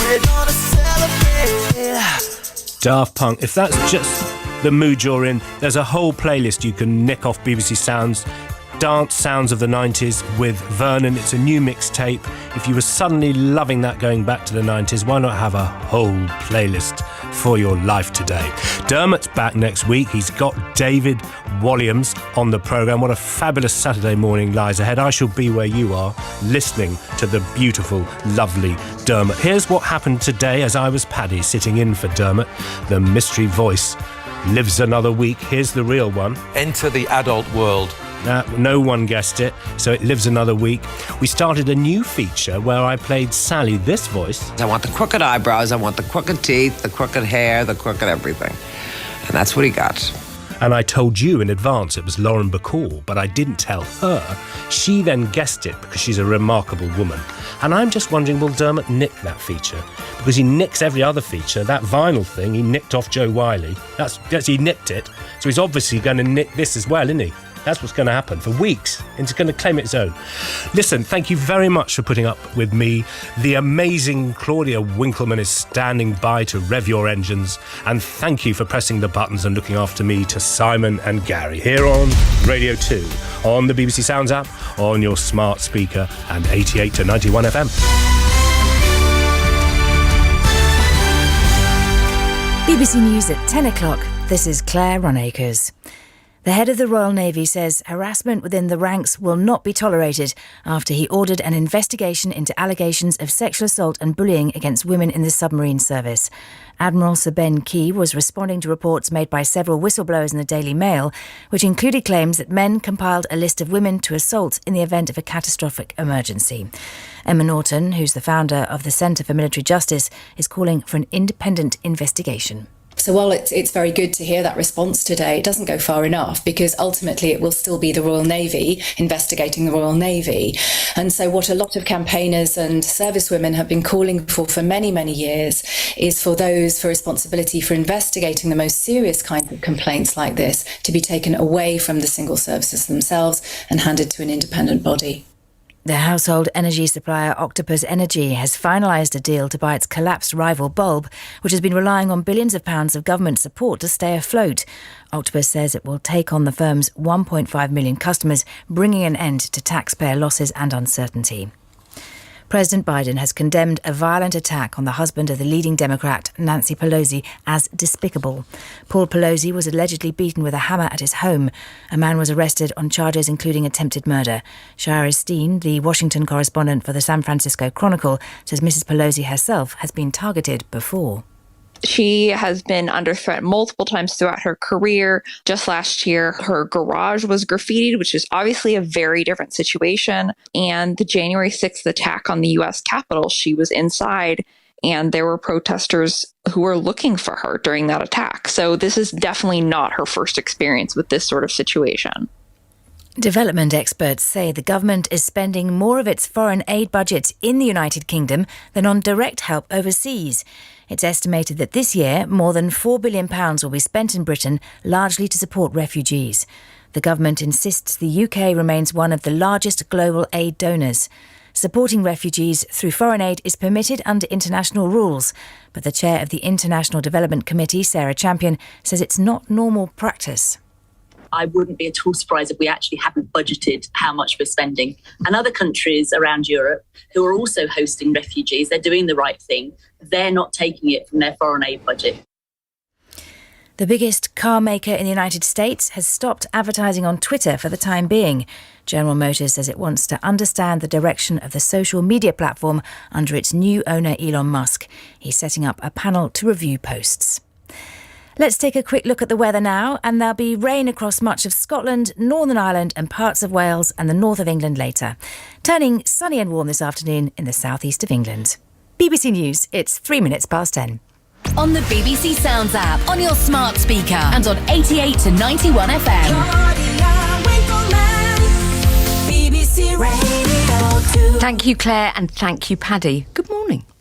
We're gonna celebrate. Daft Punk, if that's just the mood you're in, there's a whole playlist you can nick off BBC Sounds. Dance Sounds of the 90s with Vernon. It's a new mixtape. If you were suddenly loving that going back to the 90s, why not have a whole playlist for your life today? Dermot's back next week. He's got David Walliams on the programme. What a fabulous Saturday morning lies ahead. I shall be where you are, listening to the beautiful, lovely Dermot. Here's what happened today as I was Paddy, sitting in for Dermot. The mystery voice lives another week. Here's the real one. Enter the adult world. No one guessed it, so it lives another week. We started a new feature where I played Sally, this voice. I want the crooked eyebrows, I want the crooked teeth, the crooked hair, the crooked everything. And that's what he got. And I told you in advance it was Lauren Bacall, but I didn't tell her. She then guessed it because she's a remarkable woman. And I'm just wondering, will Dermot nick that feature? Because he nicks every other feature. That vinyl thing, he nicked off Joe Wiley. He nicked it. So he's obviously going to nick this as well, isn't he? That's what's going to happen for weeks. It's going to claim its own. Listen, thank you very much for putting up with me. The amazing Claudia Winkleman is standing by to rev your engines. And thank you for pressing the buttons and looking after me, to Simon and Gary, here on Radio 2, on the BBC Sounds app, on your smart speaker, and 88 to 91 FM. BBC News at 10 o'clock. This is Claire Ronacres. The head of the Royal Navy says harassment within the ranks will not be tolerated after he ordered an investigation into allegations of sexual assault and bullying against women in the submarine service. Admiral Sir Ben Key was responding to reports made by several whistleblowers in the Daily Mail, which included claims that men compiled a list of women to assault in the event of a catastrophic emergency. Emma Norton, who's the founder of the Centre for Military Justice, is calling for an independent investigation. So while it's very good to hear that response today, it doesn't go far enough, because ultimately it will still be the Royal Navy investigating the Royal Navy. And so what a lot of campaigners and servicewomen have been calling for many, many years is for those for responsibility for investigating the most serious kinds of complaints like this to be taken away from the single services themselves and handed to an independent body. The household energy supplier Octopus Energy has finalised a deal to buy its collapsed rival Bulb, which has been relying on billions of pounds of government support to stay afloat. Octopus says it will take on the firm's 1.5 million customers, bringing an end to taxpayer losses and uncertainty. President Biden has condemned a violent attack on the husband of the leading Democrat, Nancy Pelosi, as despicable. Paul Pelosi was allegedly beaten with a hammer at his home. A man was arrested on charges including attempted murder. Shara Steen, the Washington correspondent for the San Francisco Chronicle, says Mrs. Pelosi herself has been targeted before. She has been under threat multiple times throughout her career. Just last year, her garage was graffitied, which is obviously a very different situation. And the January 6th attack on the U.S. Capitol, she was inside, and there were protesters who were looking for her during that attack. So this is definitely not her first experience with this sort of situation. Development experts say the government is spending more of its foreign aid budget in the United Kingdom than on direct help overseas. It's estimated that this year more than £4 billion will be spent in Britain, largely to support refugees. The government insists the UK remains one of the largest global aid donors. Supporting refugees through foreign aid is permitted under international rules, but the chair of the International Development Committee, Sarah Champion, says it's not normal practice. I wouldn't be at all surprised if we actually haven't budgeted how much we're spending. And other countries around Europe who are also hosting refugees, they're doing the right thing. They're not taking it from their foreign aid budget. The biggest car maker in the United States has stopped advertising on Twitter for the time being. General Motors says it wants to understand the direction of the social media platform under its new owner, Elon Musk. He's setting up a panel to review posts. Let's take a quick look at the weather now, and there'll be rain across much of Scotland, Northern Ireland and parts of Wales and the north of England later. Turning sunny and warm this afternoon in the southeast of England. BBC News, it's 3 minutes past 10. On the BBC Sounds app, on your smart speaker and on 88 to 91 FM. Thank you, Claire, and thank you, Paddy. Good morning.